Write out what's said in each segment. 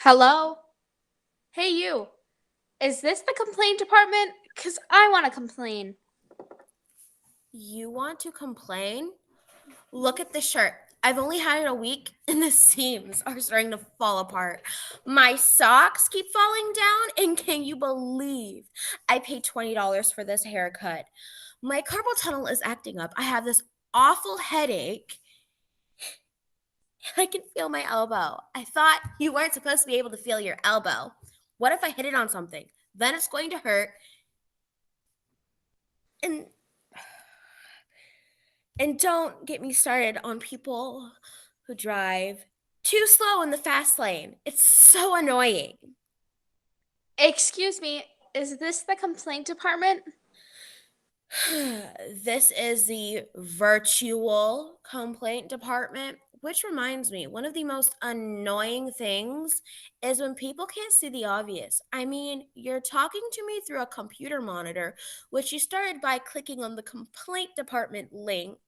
Hello? Hey, you. Is this the complaint department? Because I want to complain. You want to complain? Look at the shirt. I've only had it a week and the seams are starting to fall apart. My socks keep falling down, and can you believe I paid $20 for this haircut? My carpal tunnel is acting up. I have this awful headache. I can feel my elbow. I thought you weren't supposed to be able to feel your elbow. What if I hit it on something? Then it's going to hurt. And And don't get me started on people who drive too slow in the fast lane. It's so annoying. Excuse me, is this the complaint department? This is the virtual complaint department, which reminds me, one of the most annoying things is when people can't see the obvious. I mean, you're talking to me through a computer monitor, which you started by clicking on the complaint department link.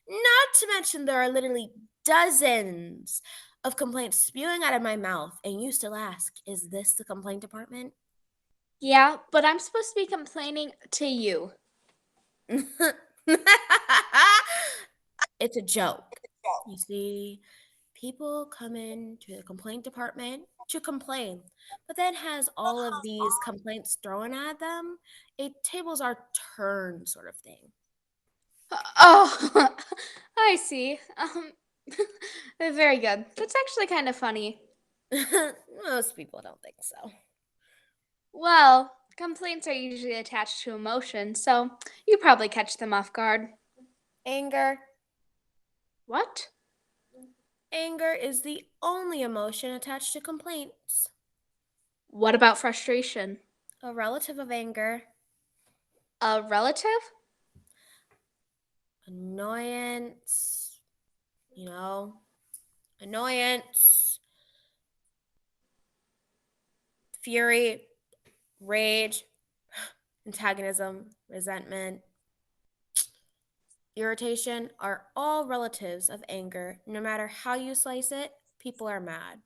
Not to mention, there are literally dozens of complaints spewing out of my mouth, and you still ask, is this the complaint department? Yeah, but I'm supposed to be complaining to you. It's a joke. You see, people come into the complaint department to complain, but then has all of these complaints thrown at them. A tables are turned sort of thing. Oh, I see. Very good. That's actually kind of funny. Most people don't think so. Well, complaints are usually attached to emotion, so you probably catch them off guard. Anger. What? Anger is the only emotion attached to complaints. What about frustration? A relative of anger. A relative? Annoyance. Annoyance. Fury. Rage. Antagonism. Resentment. Irritation are all relatives of anger. No matter how you slice it, people are mad.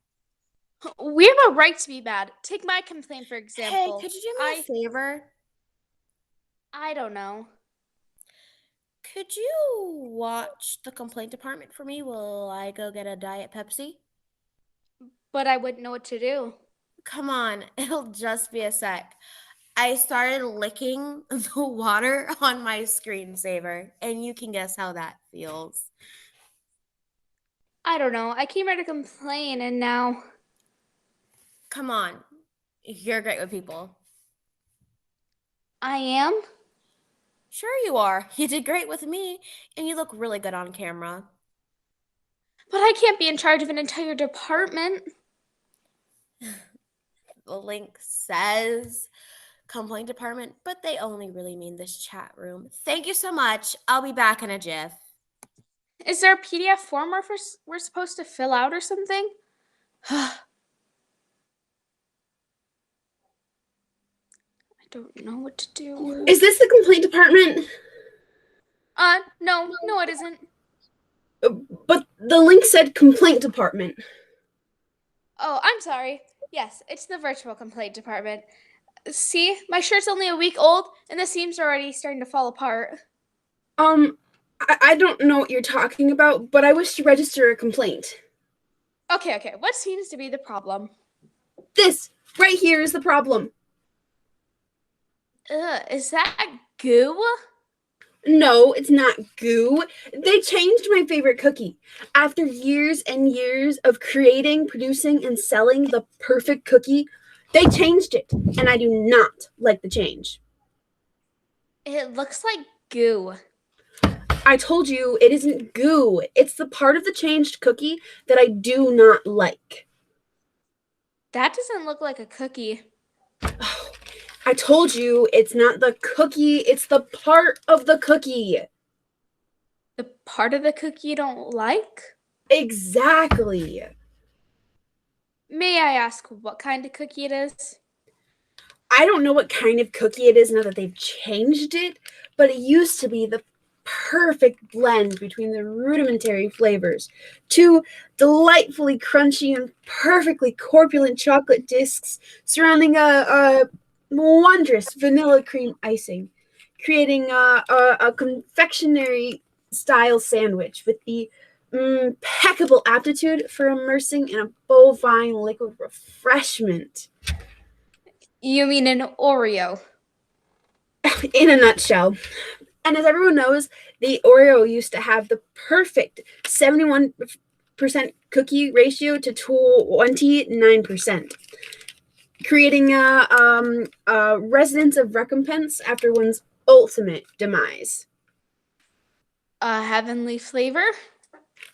We have a right to be mad. Take my complaint, for Hey, example. could you do me a favor? I don't know. Could you watch the complaint department for me while I go get a Diet Pepsi? But I wouldn't know what to do. Come on, it'll just be a sec. I started licking the water on my screensaver, and you can guess how that feels. I don't know. I came here to complain and now. Come on, you're great with people. I am? Sure you are. You did great with me, and you look really good on camera. But I can't be in charge of an entire department. The link says complaint department, but they only really mean this chat room. Thank you so much. I'll be back in a jiff. Is there a PDF form we're supposed to fill out or something? I don't know what to do. Is this the complaint department? No, it isn't. But the link said complaint department. Oh, I'm sorry. Yes, it's the virtual complaint department. See, my shirt's only a week old, and the seams are already starting to fall apart. I don't know what you're talking about, but I wish to register a complaint. Okay. What seems to be the problem? This right here is the problem. Is that goo? No, it's not goo. They changed my favorite cookie. After years and years of creating, producing, and selling the perfect cookie, they changed it, and I do not like the change. It looks like goo. I told you it isn't goo. It's the part of the changed cookie that I do not like. That doesn't look like a cookie. I told you it's not the cookie, it's the part of the cookie. The part of the cookie you don't like? Exactly. May I ask what kind of cookie it is? I don't know what kind of cookie it is now that they've changed it, but it used to be the perfect blend between the rudimentary flavors. Two delightfully crunchy and perfectly corpulent chocolate discs surrounding a wondrous vanilla cream icing, creating a confectionery style sandwich with the impeccable aptitude for immersing in a bovine liquid refreshment. You mean an Oreo? In a nutshell. And as everyone knows, the Oreo used to have the perfect 71% cookie ratio to 29%, creating a resonance of recompense after one's ultimate demise. A heavenly flavor?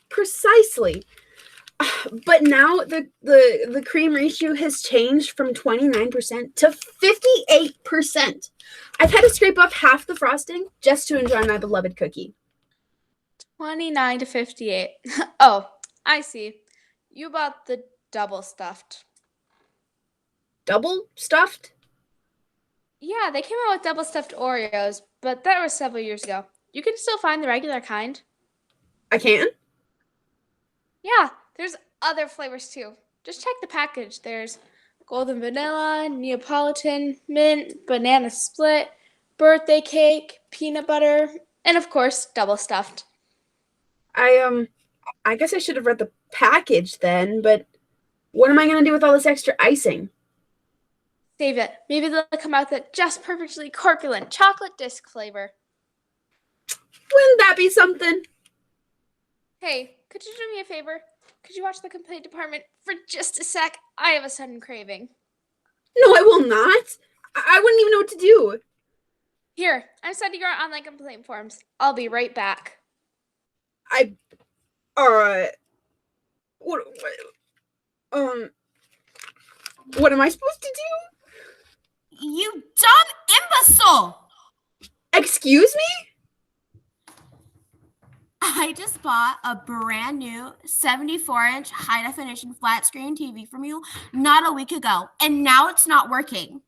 Precisely. But now the cream ratio has changed from 29% to 58%. I've had to scrape off half the frosting just to enjoy my beloved cookie. 29 to 58. Oh, I see. You bought the double stuffed. Double stuffed? Yeah, they came out with double stuffed Oreos, but that was several years ago. You can still find the regular kind. I can? Yeah, there's other flavors too. Just check the package. There's golden vanilla, Neapolitan, mint, banana split, birthday cake, peanut butter, and of course, double stuffed. I guess I should have read the package then, but what am I going to do with all this extra icing? Save it. Maybe they'll come out with just perfectly corpulent chocolate disc flavor. Wouldn't that be something? Hey, could you do me a favor? Could you watch the complaint department for just a sec? I have a sudden craving. No, I will not. I wouldn't even know what to do. Here, I'm sending our online complaint forms. I'll be right back. What, what am I supposed to do? You dumb imbecile! Excuse me? I just bought a brand new 74-inch high-definition flat-screen TV from you not a week ago, and now it's not working.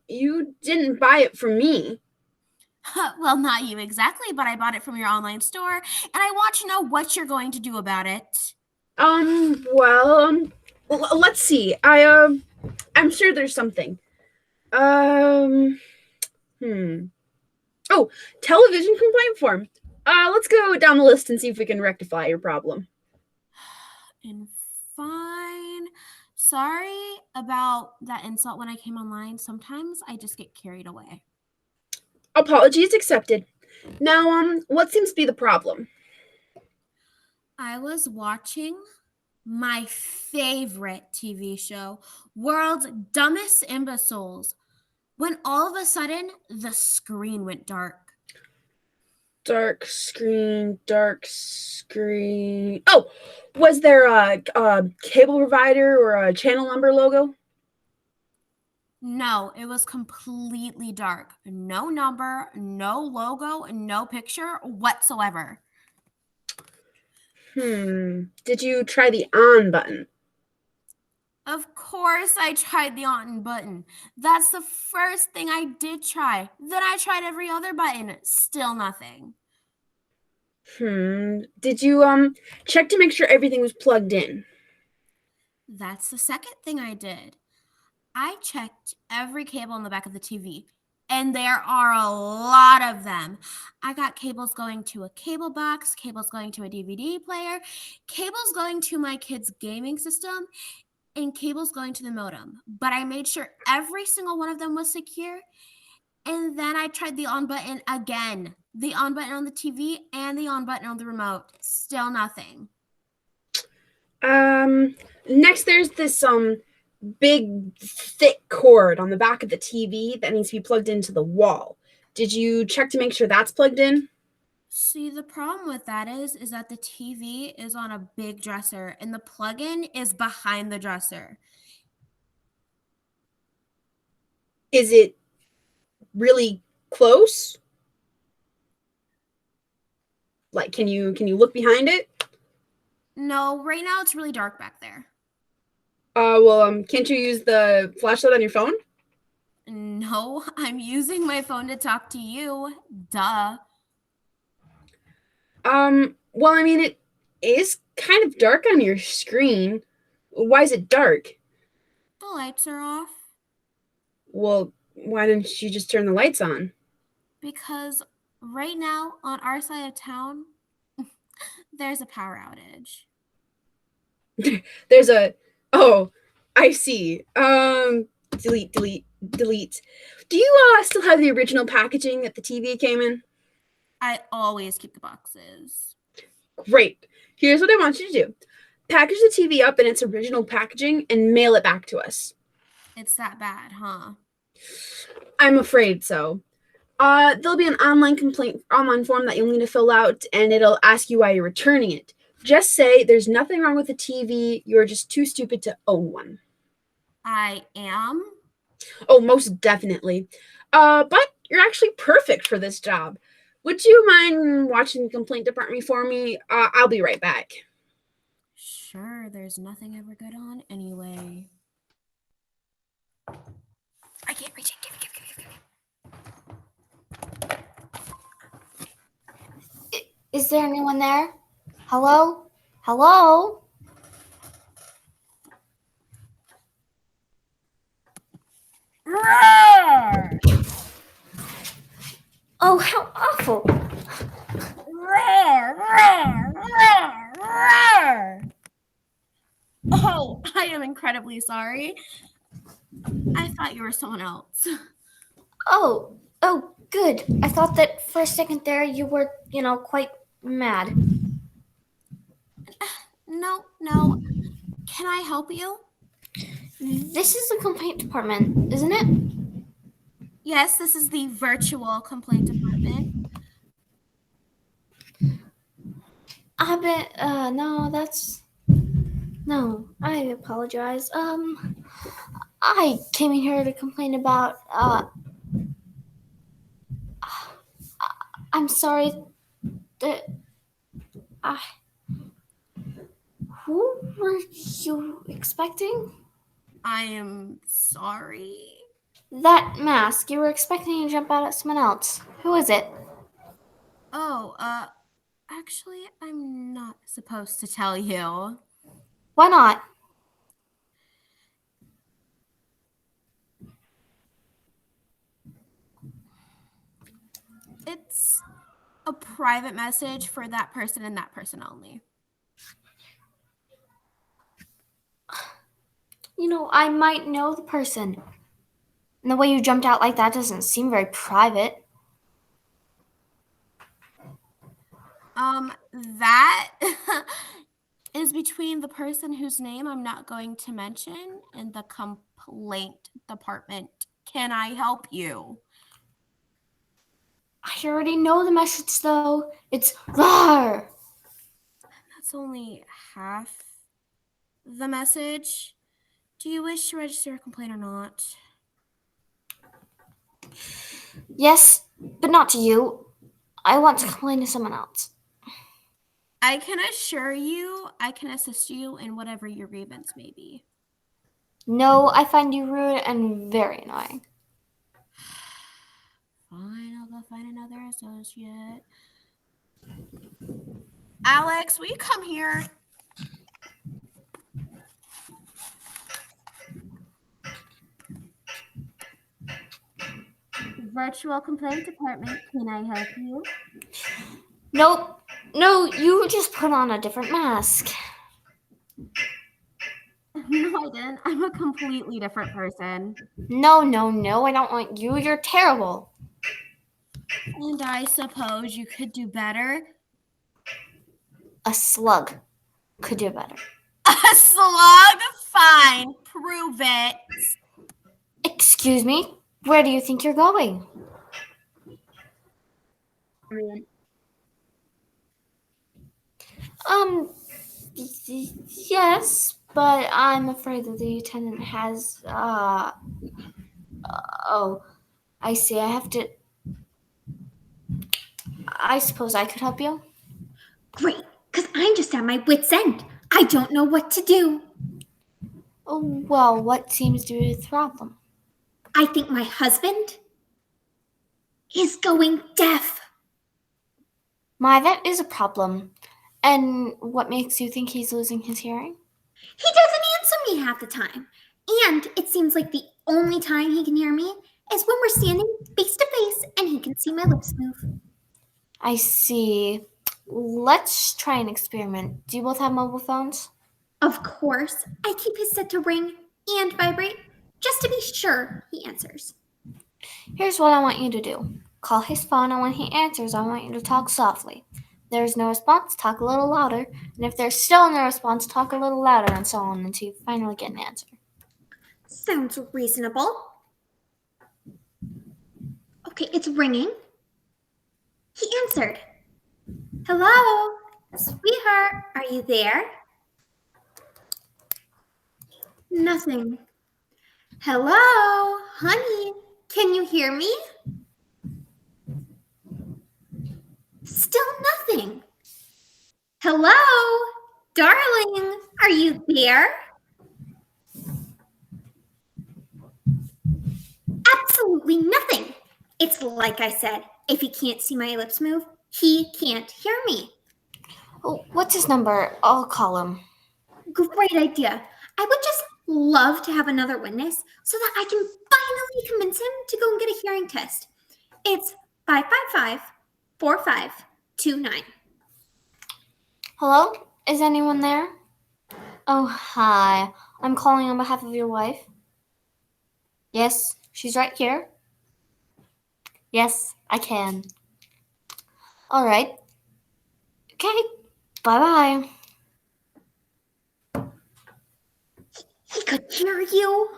You didn't buy it from me. Well, not you exactly, but I bought it from your online store, and I want to know what you're going to do about it. Let's see. I'm sure there's something. Oh, television complaint form. Let's go down the list and see if we can rectify your problem. And fine. Sorry about that insult when I came online. Sometimes I just get carried away. Apologies accepted. Now, what seems to be the problem? I was watching my favorite TV show, World's Dumbest Imbeciles, when all of a sudden the screen went dark. Dark screen. Oh, was there a cable provider or a channel number logo? No, it was completely dark. No number, no logo, no picture whatsoever. Did you try the on button? Of course I tried the on button. That's the first thing I did try. Then I tried every other button. Still nothing. Did you check to make sure everything was plugged in? That's the second thing I did. I checked every cable in the back of the TV, and there are a lot of them. I got cables going to a cable box, cables going to a DVD player, cables going to my kid's gaming system, and cables going to the modem. But I made sure every single one of them was secure, and then I tried the on button again. The on button on the TV and the on button on the remote. Still nothing. Next there's this big thick cord on the back of the TV that needs to be plugged into the wall. Did you check to make sure that's plugged in? See, the problem with that is that the TV is on a big dresser and the plug-in is behind the dresser. Is it really close? Like, can you look behind it? No, right now it's really dark back there. Can't you use the flashlight on your phone? No, I'm using my phone to talk to you. Duh. Well, I mean, it is kind of dark on your screen. Why is it dark? The lights are off. Well, why didn't you just turn the lights on? Because right now on our side of town, there's a power outage. There's a. Oh, I see. Delete, delete, delete. Do you still have the original packaging that the TV came in? I always keep the boxes. Great. Here's what I want you to do. Package the TV up in its original packaging and mail it back to us. It's that bad, huh? I'm afraid so. There'll be an online form that you'll need to fill out, and it'll ask you why you're returning it. Just say there's nothing wrong with the TV, you're just too stupid to own one. I am? Oh, most definitely. But you're actually perfect for this job. Would you mind watching the complaint department for me? I'll be right back. Sure, there's nothing ever good on anyway. I can't reach it. Give it. Is there anyone there? Hello? Hello? Roar! Oh, how awful. Roar! Roar! Roar! Roar! Oh, I am incredibly sorry. I thought you were someone else. Oh, good. I thought that for a second there you were, quite mad. No. Can I help you? This is the complaint department, isn't it? Yes, this is the virtual complaint department. No, I apologize. I came in here to complain about, I'm sorry that who were you expecting? I am sorry. That mask, you were expecting to jump out at someone else. Who is it? Oh, actually, I'm not supposed to tell you. Why not? It's a private message for that person and that person only. I might know the person. And the way you jumped out like that doesn't seem very private. That is between the person whose name I'm not going to mention and the complaint department. Can I help you? I already know the message, though. It's RAR! That's only half the message. Do you wish to register a complaint or not? Yes, but not to you. I want to complain to someone else. I can assure you I can assist you in whatever your grievance may be. No, I find you rude and very annoying. Fine, I'll go find another associate. Alex, will you come here? Virtual complaint department, can I help you? Nope. No, you just put on a different mask. No, I didn't. I'm a completely different person. No, I don't want you. You're terrible. And I suppose you could do better? A slug could do better. A slug? Fine, prove it. Excuse me? Where do you think you're going? Yes, but I'm afraid that the attendant has, oh, I see. I suppose I could help you? Great, because I'm just at my wit's end. I don't know what to do. Oh, well, what seems to be the problem? I think my husband is going deaf. My, that is a problem. And what makes you think he's losing his hearing? He doesn't answer me half the time. And it seems like the only time he can hear me is when we're standing face to face and he can see my lips move. I see. Let's try an experiment. Do you both have mobile phones? Of course, I keep his set to ring and vibrate just to be sure he answers. Here's what I want you to do. Call his phone, and when he answers, I want you to talk softly. If there's no response, talk a little louder. And if there's still no response, talk a little louder, and so on until you finally get an answer. Sounds reasonable. Okay, it's ringing. He answered. Hello, sweetheart, are you there? Nothing. Hello, honey, can you hear me? Still nothing. Hello, darling, are you there? Absolutely nothing. It's like I said, if he can't see my lips move, he can't hear me. Oh, what's his number? I'll call him. Great idea. I would just love to have another witness so that I can finally convince him to go and get a hearing test. It's 555-4529. Hello? Is anyone there? Oh, hi. I'm calling on behalf of your wife. Yes, she's right here. Yes, I can. All right. Okay. Bye-bye. He could hear you.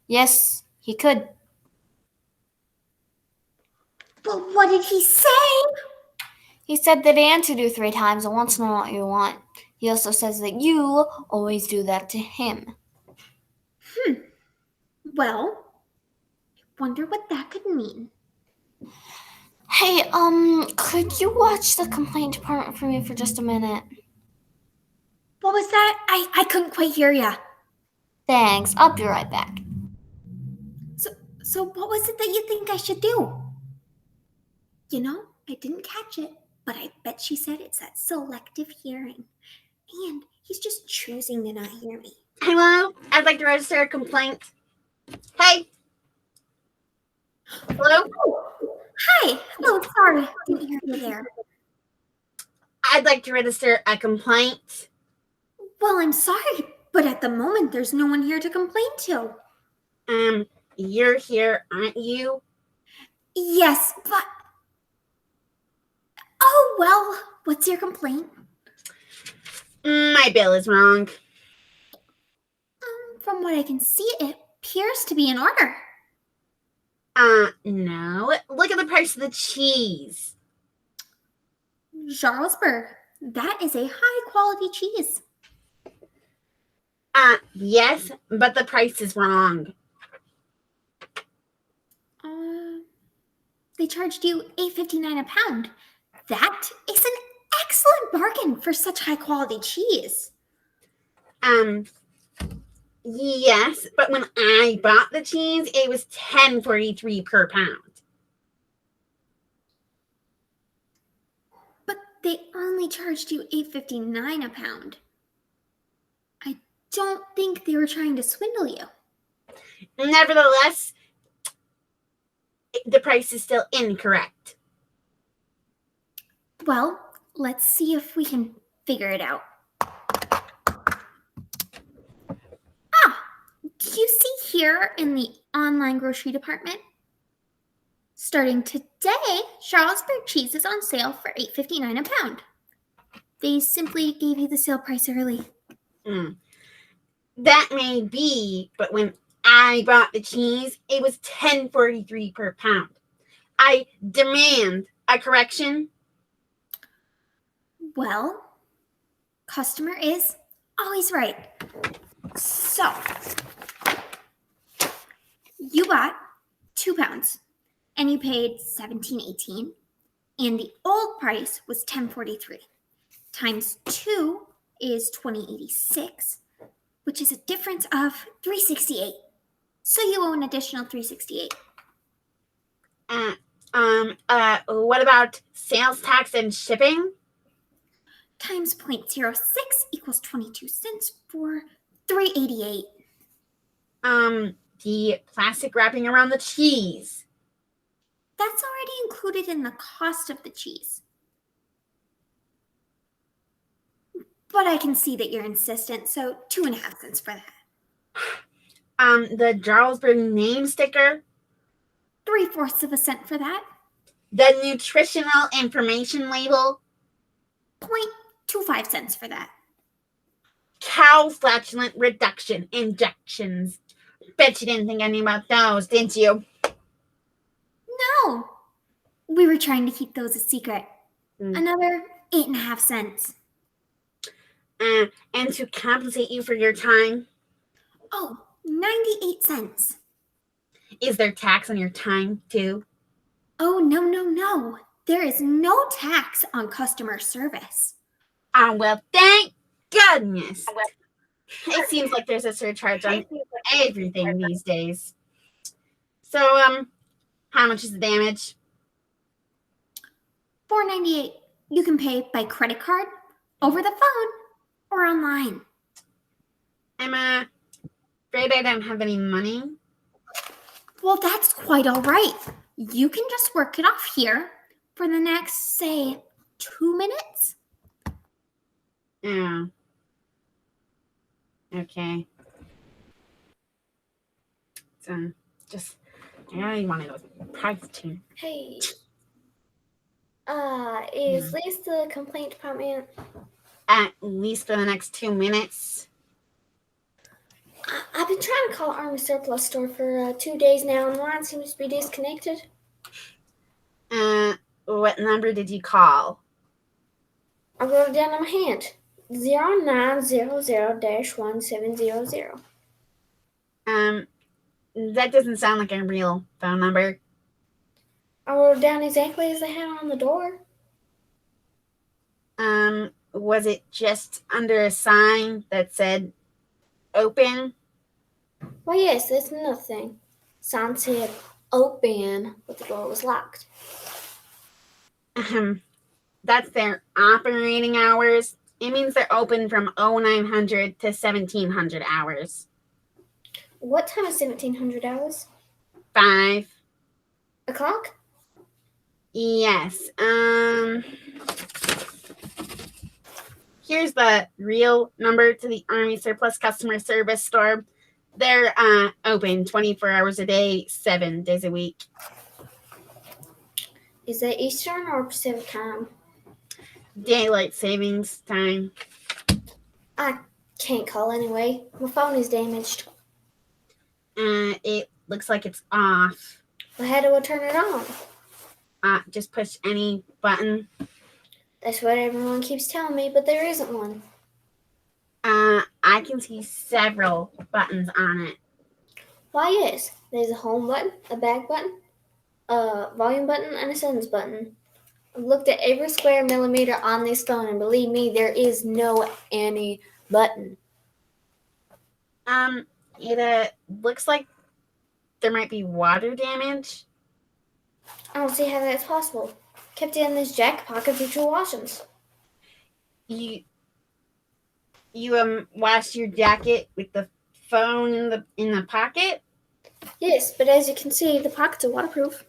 Yes, he could. But what did he say? He said that he answered you 3 times and wants to know what you want. He also says that you always do that to him. Well, I wonder what that could mean. Hey, could you watch the complaint department for me for just a minute? What was that? I couldn't quite hear ya. Thanks. I'll be right back. So what was it that you think I should do? You know, I didn't catch it, but I bet she said it's that selective hearing. And he's just choosing to not hear me. Hello? I'd like to register a complaint. Hey. Hello? Hi. Hello, sorry. Didn't hear you there. I'd like to register a complaint. Well, I'm sorry, but at the moment there's no one here to complain to. You're here, aren't you? Yes, but... Oh, well, what's your complaint? My bill is wrong. From what I can see, it appears to be in order. No. Look at the price of the cheese. Jarlsberg, that is a high-quality cheese. Yes, but the price is wrong. They charged you $8.59 a pound. That is an excellent bargain for such high-quality cheese. Yes, but when I bought the cheese, it was $10.43 per pound. But they only charged you $8.59 a pound. I don't think they were trying to swindle you. Nevertheless, the price is still incorrect. Well, let's see if we can figure it out. Do you see here in the online grocery department? Starting today, Charlesburg cheese is on sale for $8.59 a pound. They simply gave you the sale price early. That may be, but when I bought the cheese, it was $10.43 per pound. I demand a correction. Well, customer is always right. So, you bought 2 pounds and you paid $17.18, and the old price was $10.43. Times 2 is $20.86, which is a difference of $3.68. So you owe an additional $3.68. What about sales tax and shipping? Times 0.06 equals 22 cents for $3.88. The plastic wrapping around the cheese. That's already included in the cost of the cheese. But I can see that you're insistent, so 2.5 cents for that. The Jarlsberg name sticker. 3/4 cent for that. The nutritional information label. 0.25 cents for that. Cow flatulent reduction injections. Bet you didn't think anything about those, didn't you? No! We were trying to keep those a secret. Another 8.5 cents. And to compensate you for your time. Oh, 98 cents. Is there tax on your time, too? Oh, no. There is no tax on customer service. Well, thank goodness. It seems like there's a surcharge on everything these days. So, how much is the damage? $4.98. You can pay by credit card, over the phone, or online. I'm afraid I don't have any money. Well, that's quite all right. You can just work it off here for the next, say, 2 minutes. Oh. Okay. So, I really want to know the price too. Hey. Is Liz the complaint department? At least for the next 2 minutes. I've been trying to call Army Surplus Store for 2 days now, and the line seems to be disconnected. What number did you call? I wrote it down on my hand. 0900-1700. That doesn't sound like a real phone number. I wrote it down exactly as they had on the door. Was it just under a sign that said open? Well, yes, that's another thing. Sign said open, but the door was locked. That's their operating hours. It means they're open from 0900 to 1700 hours. What time is 1700 hours? 5 o'clock? Yes. Here's the real number to the Army Surplus Customer Service Store. They're open 24 hours a day, 7 days a week. Is that Eastern or Pacific time? Daylight savings time. I can't call anyway. My phone is damaged. It looks like it's off. Well, how do I turn it on? Just push any button. That's what everyone keeps telling me, but there isn't one. I can see several buttons on it. Why, yes. There's a home button, a back button, a volume button, and a settings button. I've looked at every square millimeter on this phone, and believe me, there is no any button. It looks like there might be water damage. I don't see how that's possible. Kept it in this jacket pocket for 2 washings. You washed your jacket with the phone in the pocket? Yes, but as you can see, the pockets are waterproof.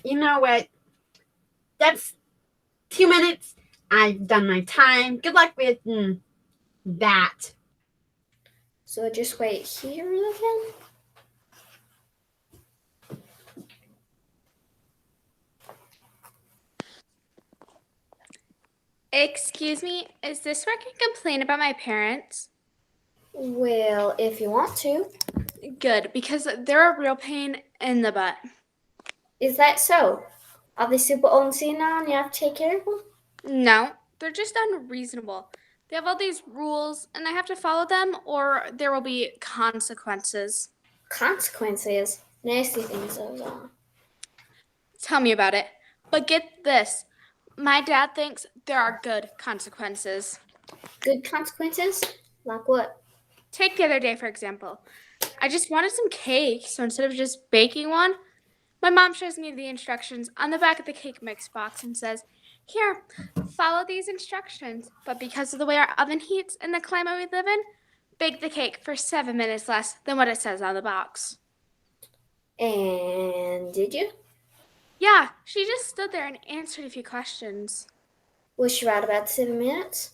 You know what? That's 2 minutes. I've done my time. Good luck with that. So I just wait here again? Excuse me, is this where I can complain about my parents? Well, if you want to. Good, because they're a real pain in the butt. Is that so? Are they super old and senile and you have to take care of them? No, they're just unreasonable. They have all these rules, and I have to follow them, or there will be consequences. Consequences? Nasty things, those are. Tell me about it. But get this. My dad thinks there are good consequences. Good consequences? Like what? Take the other day, for example. I just wanted some cake, so instead of just baking one, my mom shows me the instructions on the back of the cake mix box and says, "Here, follow these instructions. But because of the way our oven heats and the climate we live in, bake the cake for 7 minutes less than what it says on the box." And did you? Yeah, she just stood there and answered a few questions. Was she right about 7 minutes?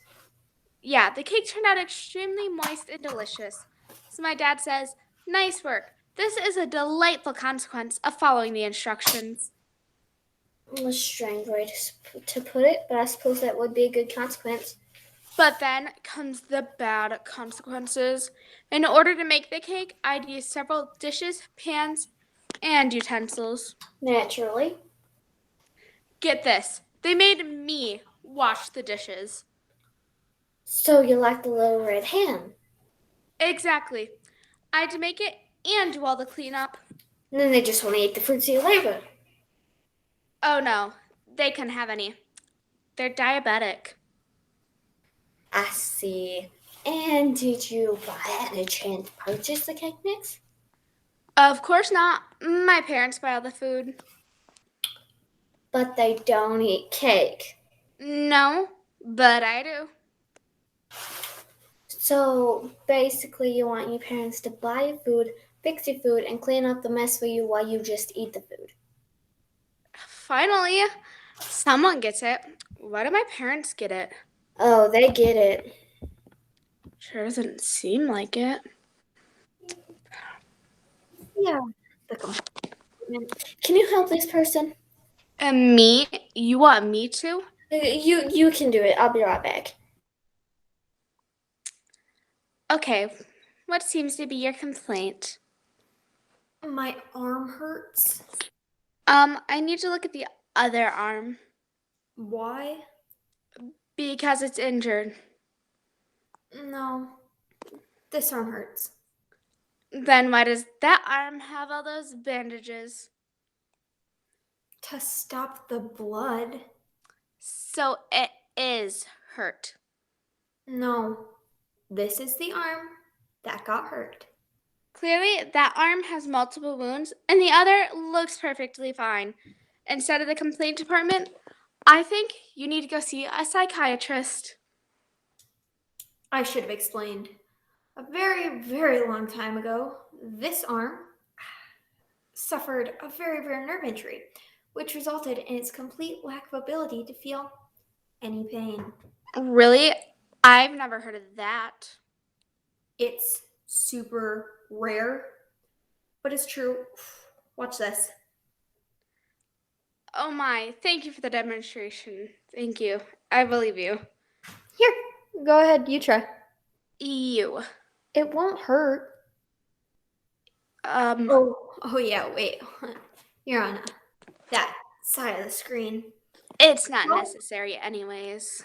Yeah, the cake turned out extremely moist and delicious. So my dad says, "Nice work. This is a delightful consequence of following the instructions." A strange way to put it, but I suppose that would be a good consequence. But then comes the bad consequences. In order to make the cake, I'd use several dishes, pans, and utensils. Naturally. Get this, they made me wash the dishes. So you like the little red hen. Exactly. I had to make it and do all the cleanup. And then they just want to eat the fruits of your labor. Oh no, they couldn't have any. They're diabetic. I see. And did you by any chance purchase the cake mix? Of course not. My parents buy all the food. But they don't eat cake. No, but I do. So basically you want your parents to buy your food, fix your food, and clean up the mess for you while you just eat the food. Finally, someone gets it. Why do my parents get it? Oh, they get it. Sure doesn't seem like it. Yeah. Can you help this person? And me? You want me to? You can do it. I'll be right back. Okay, what seems to be your complaint? My arm hurts. I need to look at the other arm Why? because it's injured. No. This arm hurts. Then why does that arm have all those bandages? To stop the blood. So it is hurt. No. This is the arm that got hurt. Clearly, that arm has multiple wounds, and the other looks perfectly fine. Instead of the complaint department, I think you need to go see a psychiatrist. I should have explained. A very, very long time ago, this arm suffered a very rare nerve injury, which resulted in its complete lack of ability to feel any pain. Really? I've never heard of that. It's super rare, but it's true. Watch this. Oh my, thank you for the demonstration. Thank you. I believe you. Here, go ahead, you try. You. It won't hurt. Oh yeah, wait. You're on that side of the screen. It's not necessary anyways.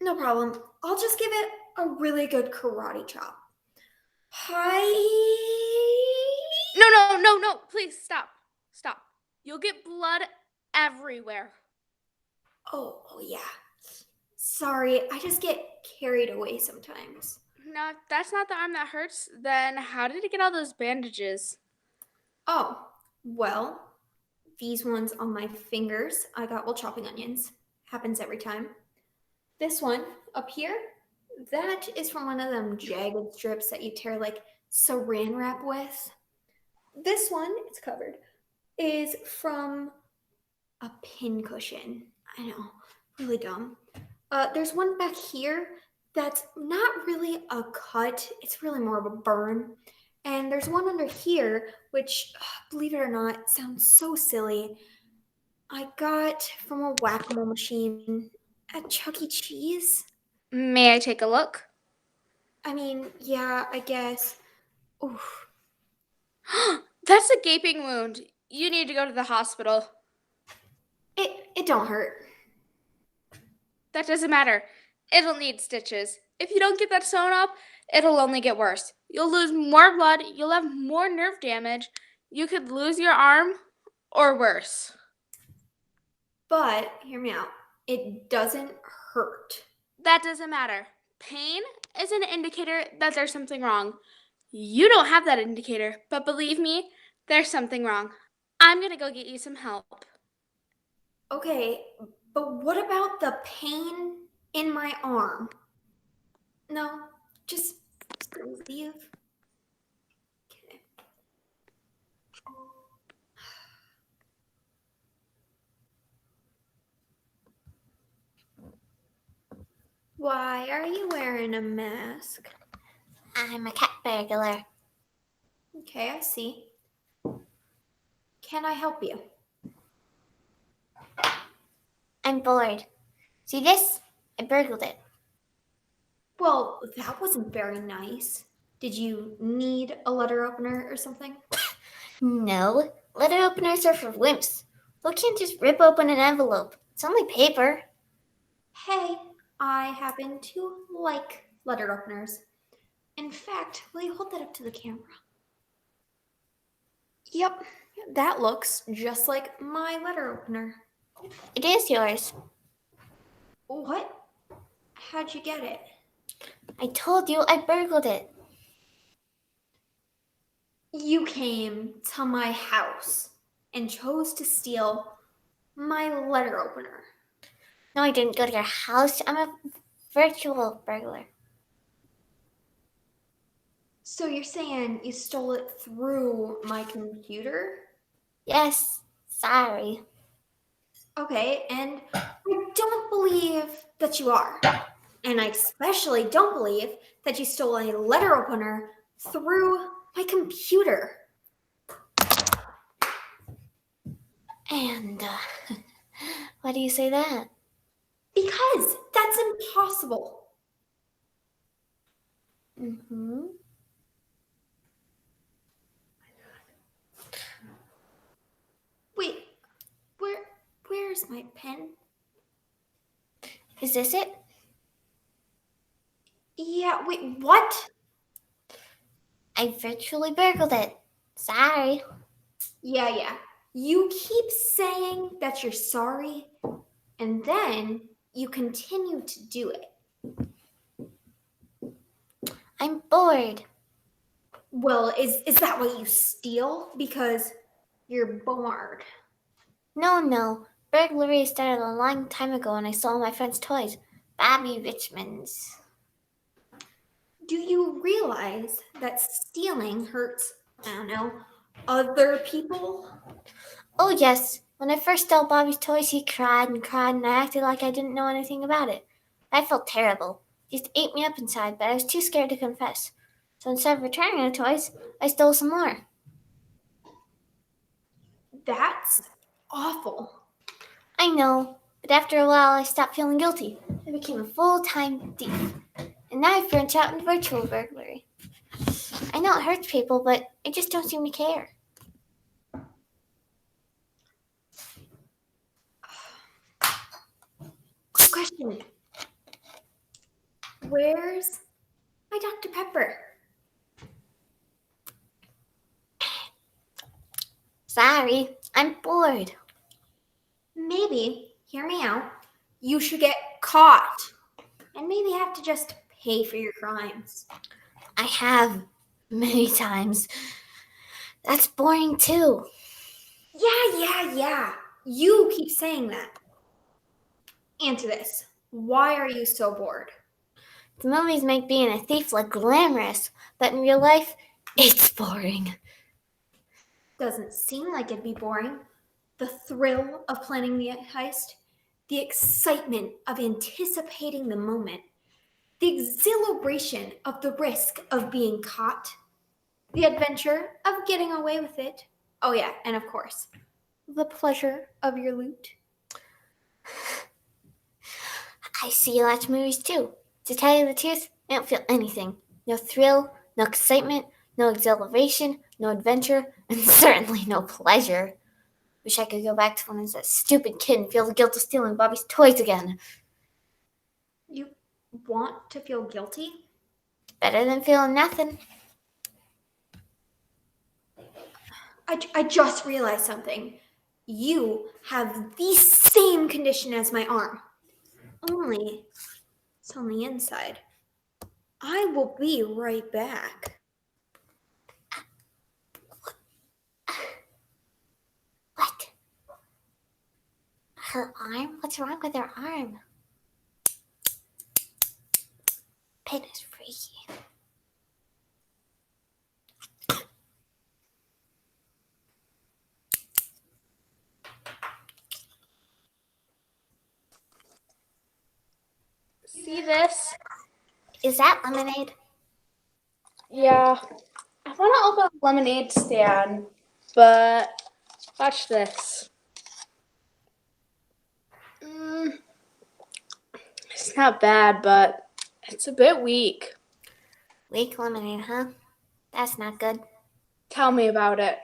No problem. I'll just give it a really good karate chop. Hi. No, please stop. Stop. You'll get blood everywhere. Oh yeah. Sorry, I just get carried away sometimes. No, if that's not the arm that hurts, then how did it get all those bandages? Oh, well, these ones on my fingers I got while chopping onions. Happens every time. This one up here, that is from one of them jagged strips that you tear like saran wrap with. This one, it's covered, is from a pin cushion. I know, really dumb. There's one back here that's not really a cut. It's really more of a burn. And there's one under here, which, believe it or not, sounds so silly. I got from a whack-a-mole machine at Chuck E. Cheese. May I take a look? I mean, yeah, I guess. Oof. That's a gaping wound. You need to go to the hospital. It don't hurt. That doesn't matter. It'll need stitches. If you don't get that sewn up, it'll only get worse. You'll lose more blood, you'll have more nerve damage, you could lose your arm, or worse. But, hear me out, it doesn't hurt. That doesn't matter. Pain is an indicator that there's something wrong. You don't have that indicator, but believe me, there's something wrong. I'm gonna go get you some help. Okay, but what about the pain in my arm? No, just leave. Okay. Why are you wearing a mask? I'm a cat burglar. Okay, I see. Can I help you? I'm bored. See this? I burgled it. Well, that wasn't very nice. Did you need a letter opener or something? No, letter openers are for wimps. We can't just rip open an envelope. It's only paper. Hey, I happen to like letter openers. In fact, will you hold that up to the camera? Yep, that looks just like my letter opener. It is yours. What? How'd you get it? I told you I burgled it. You came to my house and chose to steal my letter opener. No, I didn't go to your house. I'm a virtual burglar. So you're saying you stole it through my computer? Yes, sorry. Okay, and I don't believe that you are. And I especially don't believe that you stole a letter opener through my computer. And why do you say that? Because that's impossible. Mm-hmm. Wait, where's my pen? Is this it? Yeah, wait, what? I virtually burgled it. Sorry. Yeah. You keep saying that you're sorry, and then you continue to do it. I'm bored. Well, is that why you steal? Because you're bored. No. Burglary started a long time ago when I stole my friend's toys. Bobby Richmond's. Do you realize that stealing hurts, I don't know, other people? Oh, yes. When I first stole Bobby's toys, he cried and I acted like I didn't know anything about it. I felt terrible. He just ate me up inside, but I was too scared to confess. So instead of returning the toys, I stole some more. That's awful. I know, but after a while, I stopped feeling guilty. I became a full-time thief. And now I've branched out into virtual burglary. I know it hurts people, but I just don't seem to care. Quick question. Where's my Dr. Pepper? Sorry, I'm bored. Maybe, hear me out, you should get caught and maybe have to just pay for your crimes. I have many times. That's boring too. Yeah. You keep saying that. Answer this. Why are you so bored? The movies make being a thief look glamorous, but in real life, it's boring. Doesn't seem like it'd be boring. The thrill of planning the heist, the excitement of anticipating the moment, the exhilaration of the risk of being caught, the adventure of getting away with it. Oh, yeah, and of course, the pleasure of your loot. I see you watch movies too. To tell you the truth, I don't feel anything. No thrill, no excitement, no exhilaration, no adventure, and certainly no pleasure. Wish I could go back to when I was that stupid kid and feel the guilt of stealing Bobby's toys again. You want to feel guilty? Better than feeling nothing. I just realized something. You have the same condition as my arm. Only it's on the inside. I will be right back. Her arm? What's wrong with her arm? Pin is freaky. See this? Is that lemonade? Yeah. I want to open a lemonade stand, but watch this. It's not bad, but it's a bit weak. Weak lemonade, huh? That's not good. Tell me about it.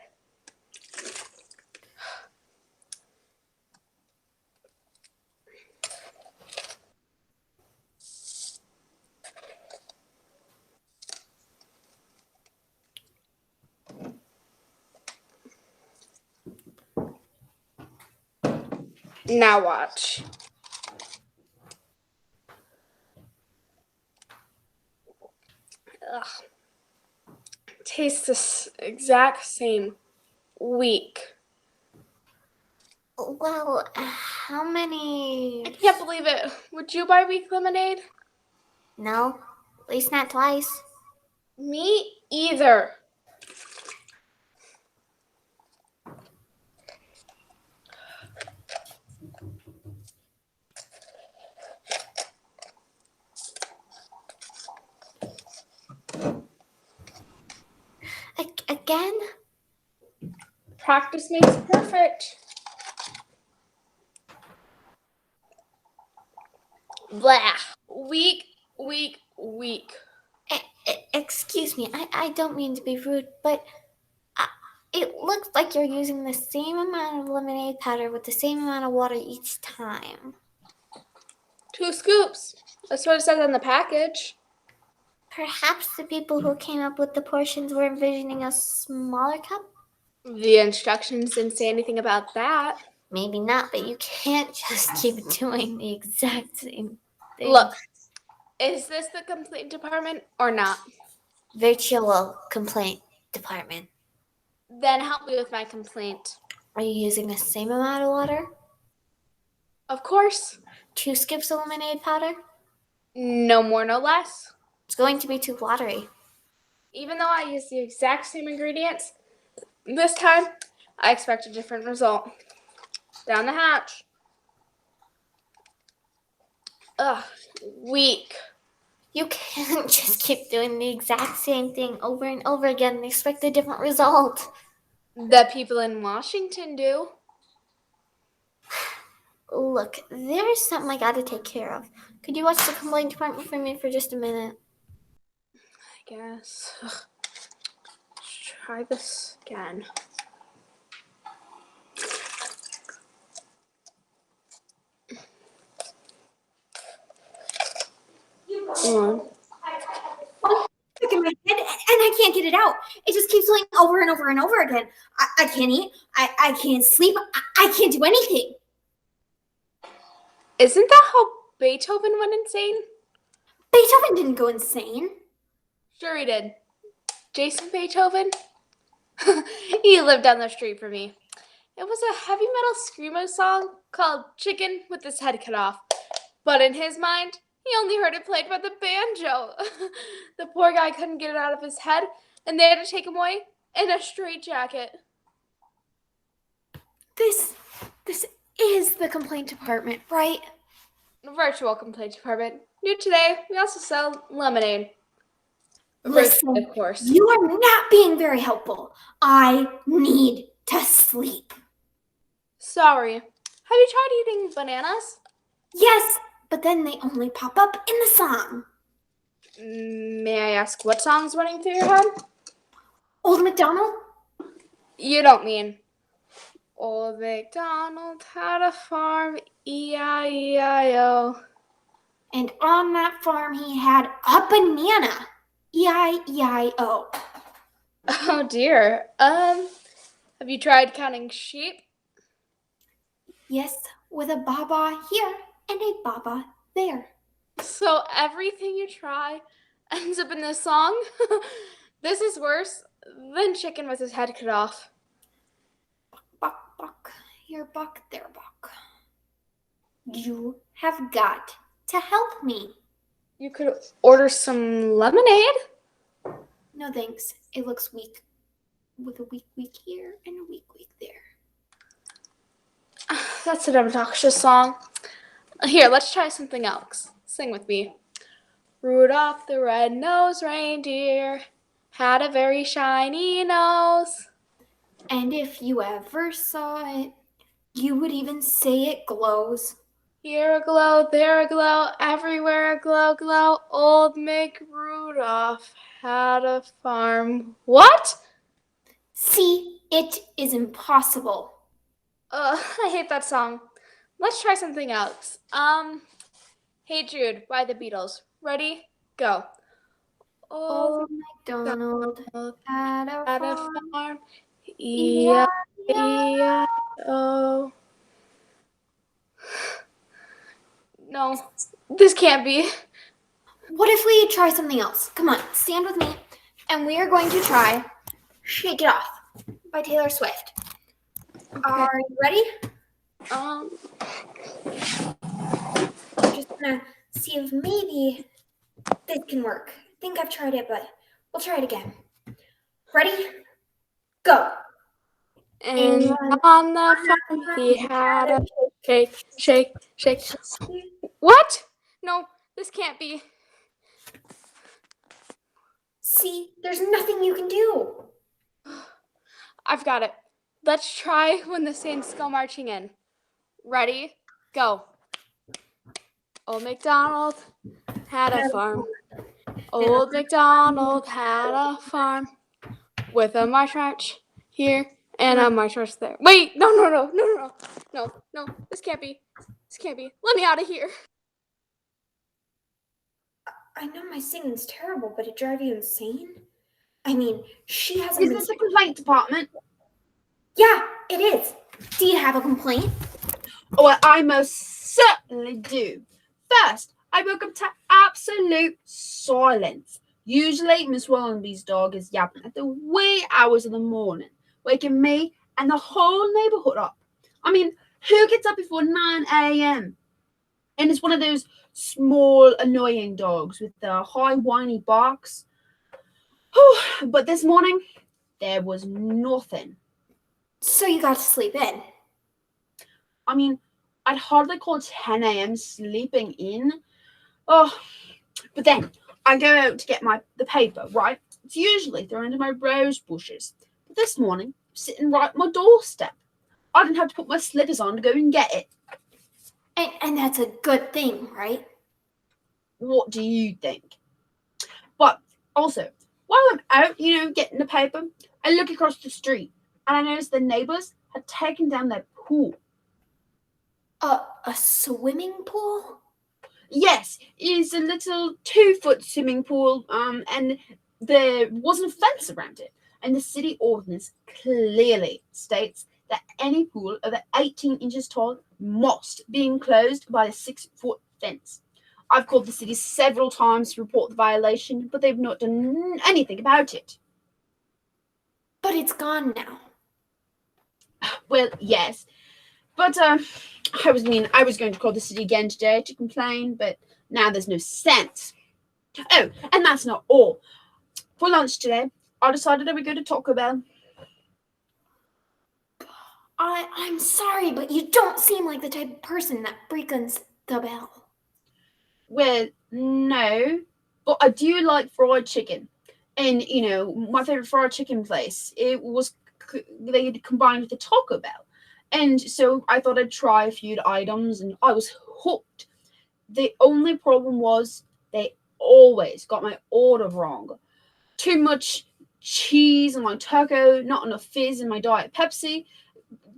Now watch. Ugh. Tastes the exact same. Weak. Well, how I many? can't believe it. Would you buy weak lemonade? No, at least not twice. Me either. Again? Practice makes perfect. Blah. Weak, weak, weak. Excuse me, I don't mean to be rude, but it looks like you're using the same amount of lemonade powder with the same amount of water each time. 2 scoops. That's what it says on the package. Perhaps the people who came up with the portions were envisioning a smaller cup? The instructions didn't say anything about that. Maybe not, but you can't just keep doing the exact same thing. Look, is this the complaint department or not? Virtual complaint department. Then help me with my complaint. Are you using the same amount of water? Of course. 2 scoops of lemonade powder? No more, no less. It's going to be too watery. Even though I use the exact same ingredients, this time I expect a different result. Down the hatch. Ugh, weak. You can't just keep doing the exact same thing over and over again and expect a different result. The people in Washington do. Look, there's something I gotta take care of. Could you watch the complaint department for me for just a minute? I guess. Ugh. Let's try this again. One. Stuck in my head, and I can't get it out. It just keeps going over and over and over again. I can't eat. I can't sleep. I can't do anything. Isn't that how Beethoven went insane? Beethoven didn't go insane. Sure he did. Jason Beethoven? He lived down the street from me. It was a heavy metal screamo song called Chicken with His Head Cut Off. But in his mind, he only heard it played by the banjo. The poor guy couldn't get it out of his head, and they had to take him away in a straitjacket. This is the complaint department, right? Virtual complaint department. New today, we also sell lemonade. Listen, Virtual, of course. you are not being very helpful. I need to sleep. Sorry. Have you tried eating bananas? Yes, but then they only pop up in the song. May I ask what song's running through your head? Old MacDonald? You don't mean Old MacDonald had a farm, E-I-E-I-O. And on that farm he had a banana. E-I-E-I-O. Oh dear. Have you tried counting sheep? Yes, with a baba here and a baba there. So everything you try ends up in this song? This is worse than Chicken with His Head Cut Off. Buck, buck, here buck, there buck. You have got to help me. You could order some lemonade. No thanks. It looks weak. With a weak here and a weak there. That's an obnoxious song. Here, let's try something else. Sing with me. Rudolph the red-nosed reindeer had a very shiny nose. And if you ever saw it, you would even say it glows. Here a glow, there a glow, everywhere a glow, glow. Old Mick Rudolph had a farm. What? See, it is impossible. I hate that song. Let's try something else. Hey Jude by the Beatles. Ready? Go. Old MacDonald had a Had a farm. farm. E-I-E-I-O. E-I-E-I-O. No, this can't be. What if we try something else? Come on, stand with me, and we are going to try Shake It Off by Taylor Swift. Are you ready? Um, I'm just gonna see if maybe this can work. I think I've tried it, but we'll try it again. Ready? Go. and on the farm he had a shake, shake, shake. What? No, this can't be. See, there's nothing you can do. I've got it. Let's try when the Saints go marching in. Ready? Go. Old MacDonald had a farm. Old MacDonald had a farm with a march here and a march there. Wait, no. This can't be. This can't be. Let me out of here. I know my singing's terrible, but it drives you insane? I mean, she hasn't Is been... this the complaint department? Yeah, it is. Do you have a complaint? Oh, well, I most certainly do. First, I woke up to absolute silence. Usually, Miss Wallenby's dog is yapping at the wee hours of the morning, waking me and the whole neighborhood up. I mean, who gets up before 9 a.m.? And it's one of those small, annoying dogs with the high, whiny barks. But this morning, there was nothing. So you got to sleep in. I mean, I'd hardly call 10 a.m. sleeping in. Oh, but then I go out to get the paper, right? It's usually thrown into my rose bushes. But this morning, sitting right at my doorstep. I didn't have to put my slippers on to go and get it. And that's a good thing, right? What do you think? But also, while I'm out, getting the paper, I look across the street and I notice the neighbors had taken down their pool. A swimming pool? Yes, it's a little 2-foot swimming pool, and there wasn't a fence around it. And the city ordinance clearly states that any pool over 18 inches tall must be enclosed by a 6-foot fence. I've called the city several times to report the violation, but they've not done anything about it. But it's gone now. Well, yes. But I was going to call the city again today to complain, but now there's no sense. Oh, and that's not all. For lunch today, I decided I would go to Taco Bell. I'm sorry, but you don't seem like the type of person that breaks the bell. Well, no, but I do like fried chicken. And, my favorite fried chicken place, they had combined with the Taco Bell. And so I thought I'd try a few items, and I was hooked. The only problem was they always got my order wrong. Too much cheese on my taco, not enough fizz in my Diet Pepsi,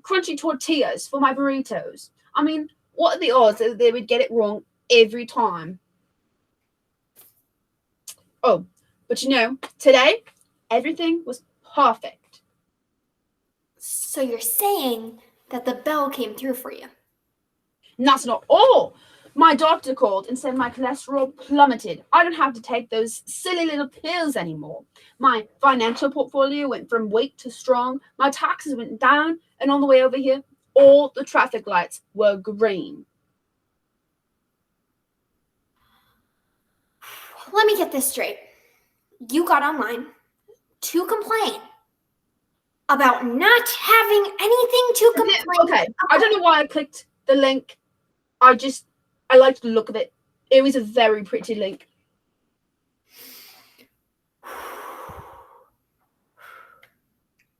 crunchy tortillas for my burritos. I mean, what are the odds that they would get it wrong every time? Oh, but today, everything was perfect. So you're saying that the bell came through for you? And that's not all. My doctor called and said my cholesterol plummeted. I don't have to take those silly little pills anymore. My financial portfolio went from weak to strong. My taxes went down. And on the way over here, all the traffic lights were green. let me get this straight. You got online to complain about not having anything to complain. Okay, I don't know why I clicked the link. I liked the look of it. It was a very pretty link.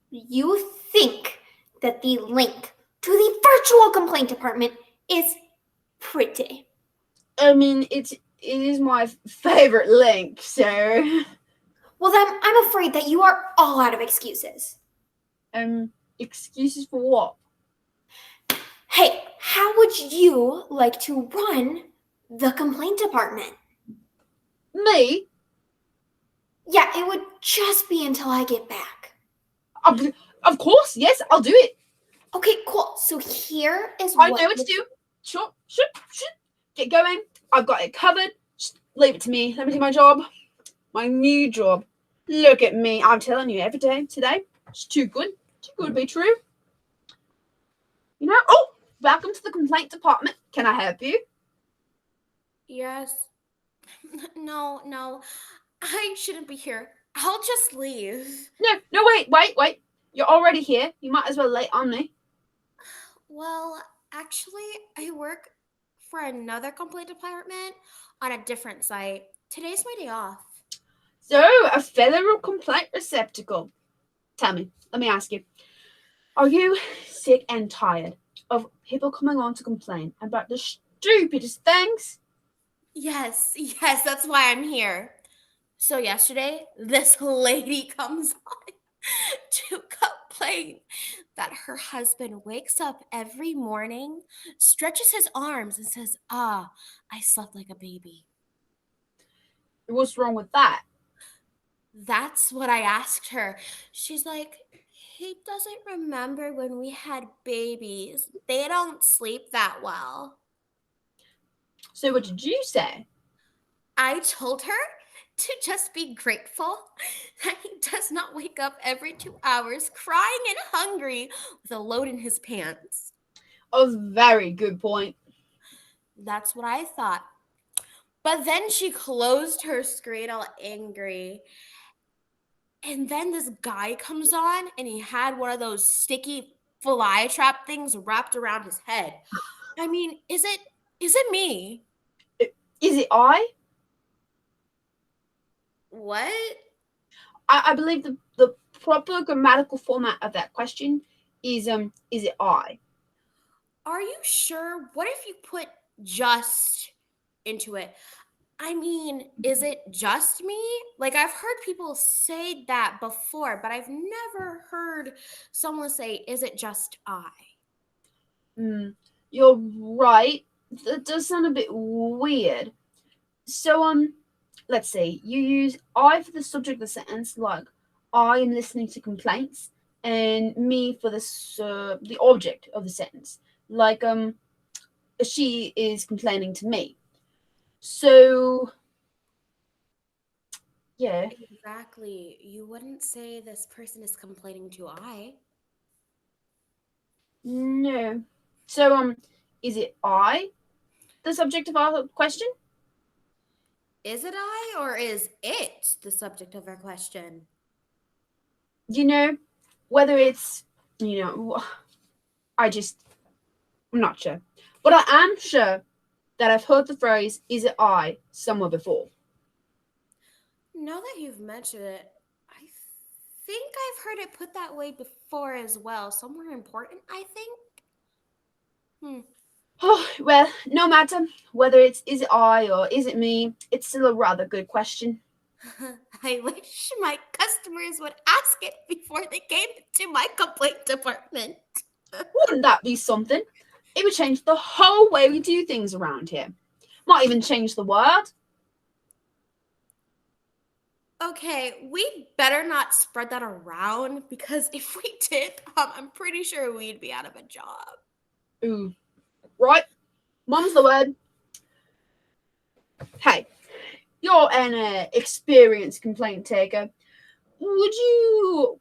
You think that the link to the virtual complaint department is pretty. I mean, it is my favorite link, so Well, then I'm afraid that you are all out of excuses. excuses for what? Hey, how would you like to run the complaint department? Me? Yeah, it would just be until I get back. Of course, yes, I'll do it. Okay, cool. So here is I what know what to do. Sure. Get going. I've got it covered. Just leave it to me. Let me do my job. My new job. Look at me. I'm telling you, every day today, it's too good. Too good to be true. You know, welcome to the complaint department. Can I help you? Yes. No. I shouldn't be here. I'll just leave. No, wait. You're already here. You might as well lay on me. Well, actually, I work for another complaint department on a different site. Today's my day off. So, a federal complaint receptacle. Tell me, let me ask you. Are you sick and tired of people coming on to complain about the stupidest things? Yes, that's why I'm here. So yesterday, this lady comes on to complain that her husband wakes up every morning, stretches his arms, and says, I slept like a baby. What's wrong with that? That's what I asked her. She's like, he doesn't remember when we had babies. They don't sleep that well. So what did you say? I told her to just be grateful that he does not wake up every 2 hours crying and hungry with a load in his pants. A very good point. That's what I thought. But then she closed her screen all angry. And then this guy comes on and he had one of those sticky fly trap things wrapped around his head. I mean, is it me? Is it I? What? I believe the proper grammatical format of that question is it I? Are you sure? What if you put just into it? I mean, is it just me? Like, I've heard people say that before, but I've never heard someone say, is it just I? You're right. That does sound a bit weird. So let's see. You use I for the subject of the sentence, like I am listening to complaints, and me for the object of the sentence, like she is complaining to me. So yeah. Exactly. You wouldn't say this person is complaining to I. No. So is it I the subject of our question? Is it I or is it the subject of our question? You know, whether it's I'm not sure. But I am sure that I've heard the phrase is it I somewhere before. Now that you've mentioned it, I think I've heard it put that way before as well. Somewhere important, I think. Oh, well, no matter whether it's is it I or is it me, it's still a rather good question. I wish my customers would ask it before they came to my complaint department. Wouldn't that be something? It would change the whole way we do things around here. Might even change the world. Okay, we better not spread that around because if we did, I'm pretty sure we'd be out of a job. Ooh, right. Mum's the word. Hey, you're an experienced complaint taker. Would you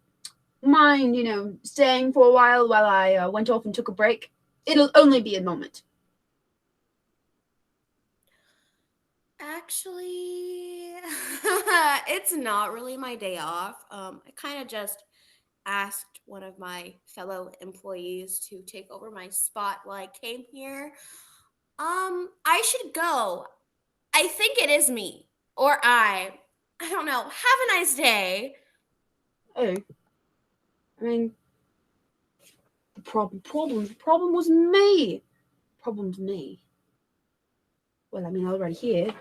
mind, staying for a while I went off and took a break? It'll only be a moment. Actually, It's not really my day off. I kind of just asked one of my fellow employees to take over my spot while I came here. I should go. I think it is me or I don't know. Have a nice day. Oh, I mean, the problem was me. Problem's me. Well, I mean, I was already here.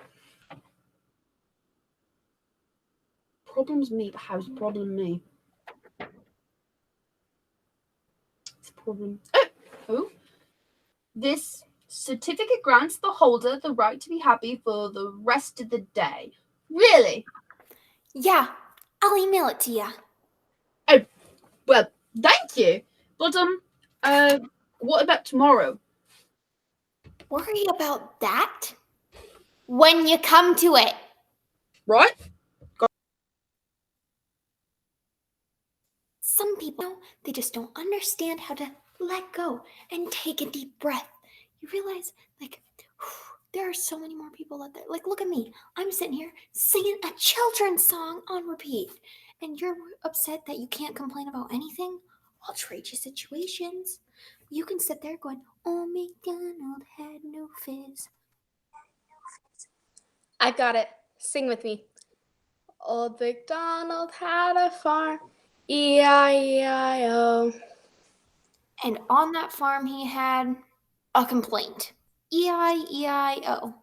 Problem's me, but how's the problem me? It's a problem. Oh, this certificate grants the holder the right to be happy for the rest of the day. Really? Yeah, I'll email it to you. Well, thank you. But what about tomorrow? Worry about that when you come to it. Right? Some people, they just don't understand how to let go and take a deep breath. You realize, like, there are so many more people out there. Like, look at me. I'm sitting here singing a children's song on repeat. And you're upset that you can't complain about anything? I'll trade you situations. You can sit there going, oh, McDonald had no fizz. I got it. Sing with me. Old MacDonald had a farm, E-I-E-I-O. And on that farm, he had a complaint. E-I-E-I-O.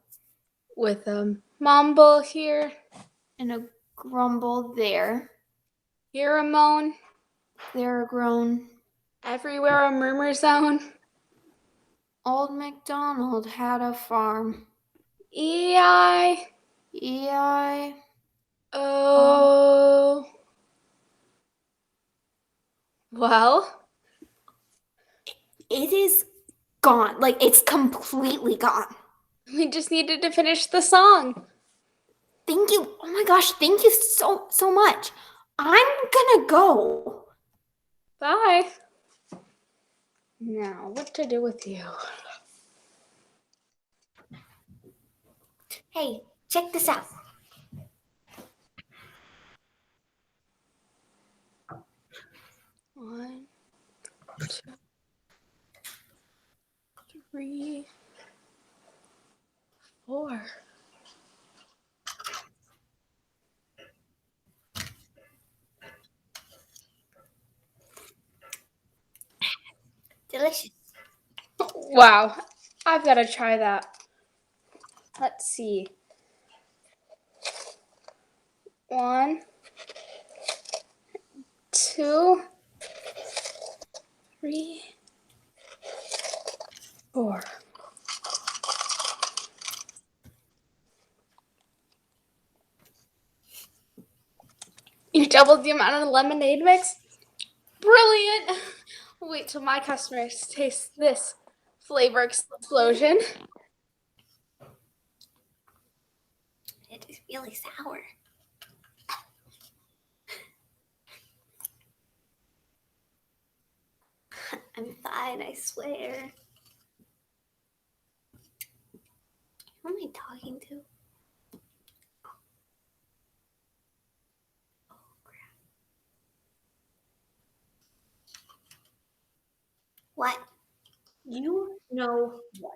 With a mumble here, And a grumble there. here a moan, There a groan. everywhere a murmur zone. Old MacDonald had a farm. E-I-O. E-I. Well, It is gone. Like, it's completely gone. we just needed to finish the song. Thank you. Oh my gosh, thank you so much. I'm gonna go. Bye. Now, what to do with you? Hey, check this out. One, two, three, four. Delicious. Wow, I've got to try that. Let's see. 1, 2, 3, 4. You doubled the amount of lemonade mix? Brilliant! Wait till my customers taste this flavor explosion. It is really sour. I'm fine, I swear. Who am I talking to? Oh, crap. What? You know what?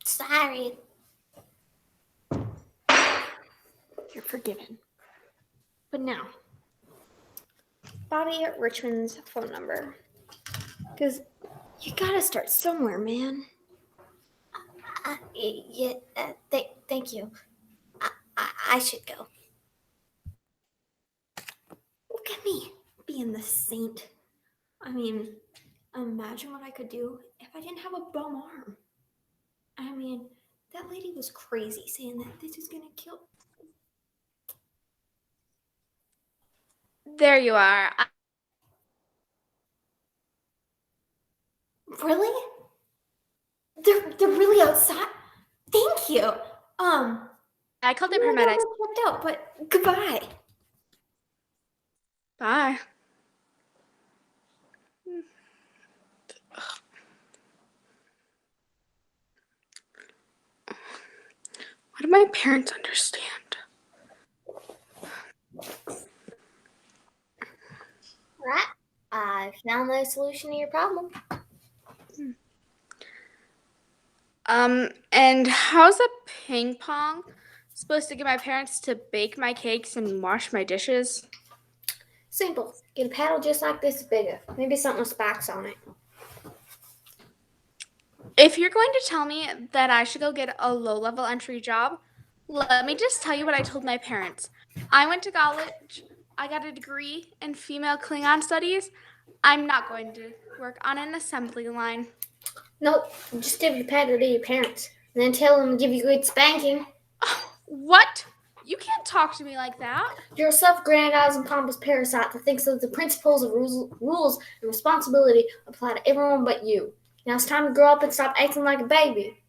Sorry. You're forgiven. But now, Bobby Richmond's phone number. Because you gotta start somewhere, man. Thank you. I should go. Look at me being the saint. I mean, imagine what I could do if I didn't have a bum arm. I mean, that lady was crazy saying that this is gonna kill. There you are. Really? They're really outside? Thank you. I called the No, no, paramedics. that's worked out, but goodbye. Bye. What do my parents understand? Right. I found the solution to your problem. And how's a ping pong supposed to get my parents to bake my cakes and wash my dishes? Simple. Get a paddle just like this bigger. Maybe something with spikes on it. If you're going to tell me that I should go get a low-level entry job, let me just tell you what I told my parents. I went to college. I got a degree in female Klingon studies. I'm not going to work on an assembly line. Nope. Just give your paddle to your parents. And then tell them to give you a good spanking. What? You can't talk to me like that. You're a self-aggrandizing pompous parasite that thinks that the principles of rules and responsibility apply to everyone but you. Now it's time to grow up and stop acting like a baby.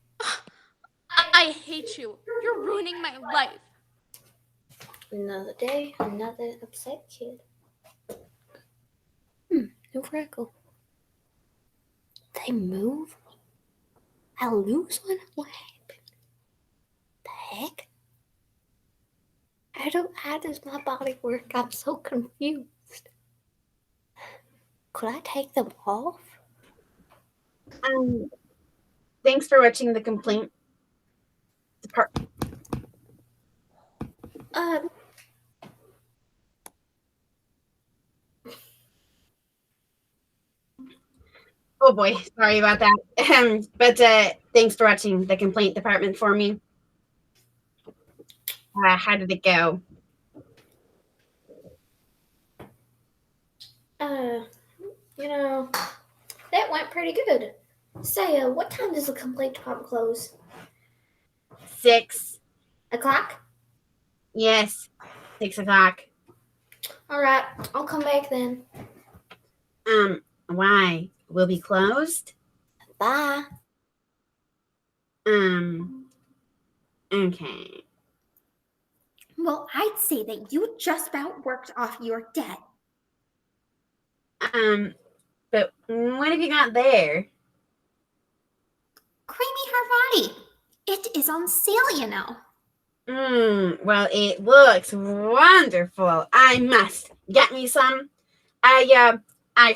I hate you. You're ruining my life. Another day, another upset kid. No freckle. They move? I lose one? What happened? The heck? How does my body work? I'm so confused. Could I take them off? Thanks for watching the complaint department. Oh boy, sorry about that. But thanks for watching the complaint department for me. How did it go? That went pretty good. Say, what time does the complaint department close? 6. O'clock? Yes, 6 o'clock. All right, I'll come back then. Why? Will be closed? Bye. Okay. Well, I'd say that you just about worked off your debt. But what have you got there? Creamy Harvati. It is on sale, you know. Well, it looks wonderful. I must get me some. I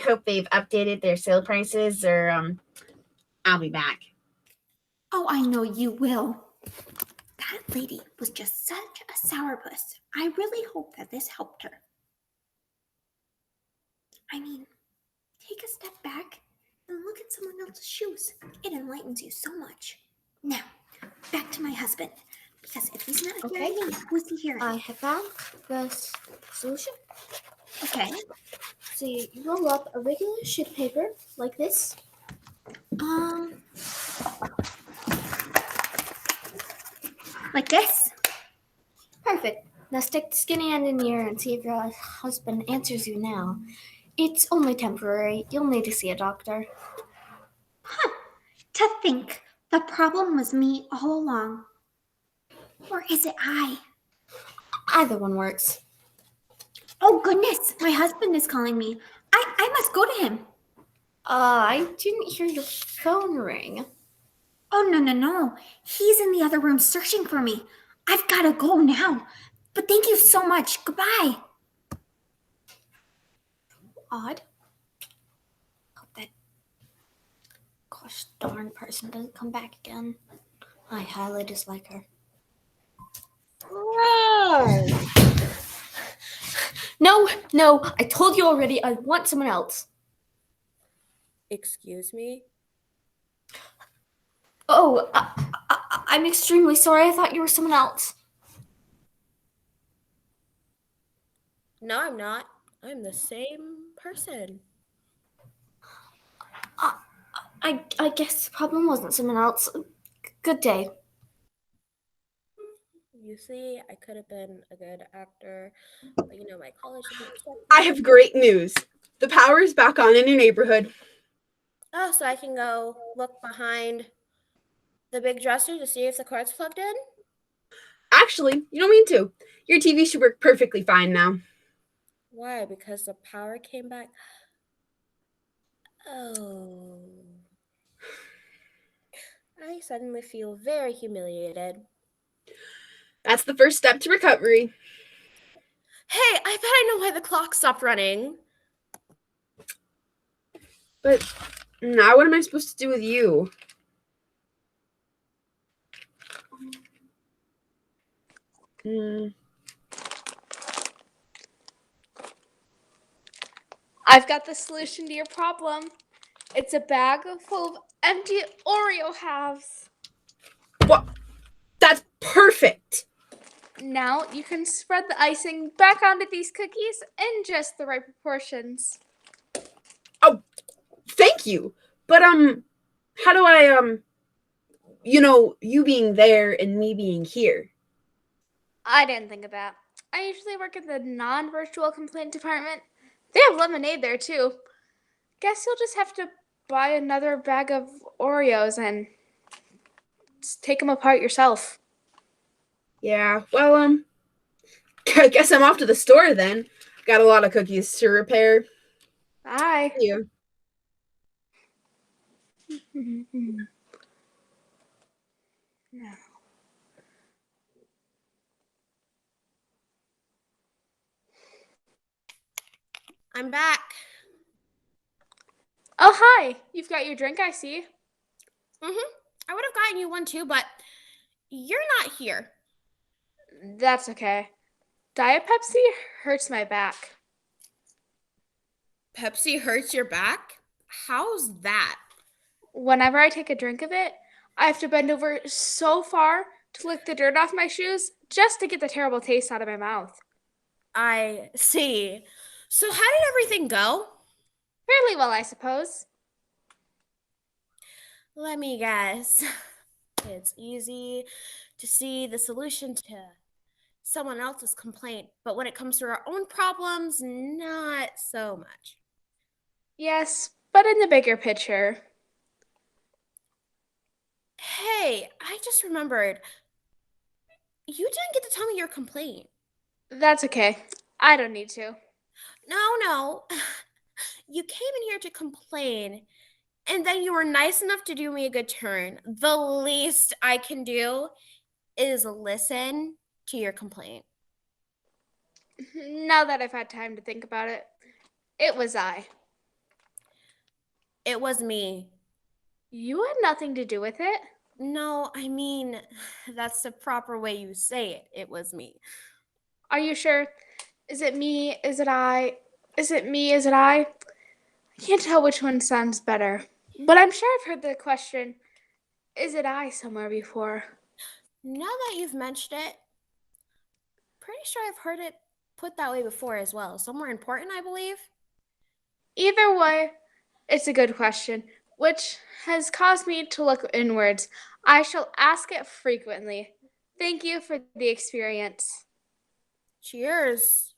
hope they've updated their sale prices, or I'll be back. Oh, I know you will. That lady was just such a sourpuss. I really hope that this helped her. I mean, take a step back and look at someone else's shoes. It enlightens you so much. Now, back to my husband. Because if he's not Okay. hearing me, who's he hearing? I have found the solution. Okay. So you roll up a regular sheet of paper like this. Like this? Perfect. Now stick the skinny end in the ear and see if your husband answers you now. It's only temporary. You'll need to see a doctor. To think the problem was me all along. Or is it I? Either one works. Oh goodness, my husband is calling me. I must go to him. I didn't hear your phone ring. Oh no. He's in the other room searching for me. I've got to go now. But thank you so much. Goodbye. Odd. Hope that gosh darn person doesn't come back again. I highly dislike her. No, I told you already. I want someone else. Excuse me? Oh, I'm extremely sorry. I thought you were someone else. No, I'm not. I'm the same person. I guess the problem wasn't someone else. Good day. You see, I could have been a good actor, but my college didn't accept me. I have great news. The power is back on in your neighborhood. Oh, so I can go look behind the big dresser to see if the cord's plugged in? Actually, you don't mean to. Your TV should work perfectly fine now. Why? Because the power came back? Oh. I suddenly feel very humiliated. That's the first step to recovery. Hey, I bet I know why the clock stopped running. But now what am I supposed to do with you? I've got the solution to your problem. It's a bag full of empty Oreo halves. What? That's perfect. Now you can spread the icing back onto these cookies in just the right proportions. Oh, thank you. But how do I you being there and me being here? I didn't think of that. I usually work at the non-virtual complaint department. They have lemonade there too. Guess you'll just have to buy another bag of Oreos and just take them apart yourself. Yeah, well, I guess I'm off to the store then. Got a lot of cookies to repair. Bye. See you. I'm back. Oh, hi. You've got your drink, I see. I would have gotten you one too, but you're not here. That's okay. Diet Pepsi hurts my back. Pepsi hurts your back? How's that? Whenever I take a drink of it, I have to bend over so far to lick the dirt off my shoes just to get the terrible taste out of my mouth. I see. So how did everything go? Fairly well, I suppose. Let me guess. It's easy to see the solution to someone else's complaint, but when it comes to our own problems, not so much. Yes, but in the bigger picture. Hey, I just remembered. You didn't get to tell me your complaint. That's okay. I don't need to. No. You came in here to complain, and then you were nice enough to do me a good turn. The least I can do is listen to your complaint. Now that I've had time to think about it, it was I. It was me. You had nothing to do with it. No, I mean, that's the proper way you say it. It was me. Are you sure? Is it me? Is it I? Is it me? Is it I? I can't tell which one sounds better. But I'm sure I've heard the question, is it I, somewhere before. Now that you've mentioned it, pretty sure I've heard it put that way before as well. Somewhere important, I believe. Either way, it's a good question, which has caused me to look inwards. I shall ask it frequently. Thank you for the experience. Cheers.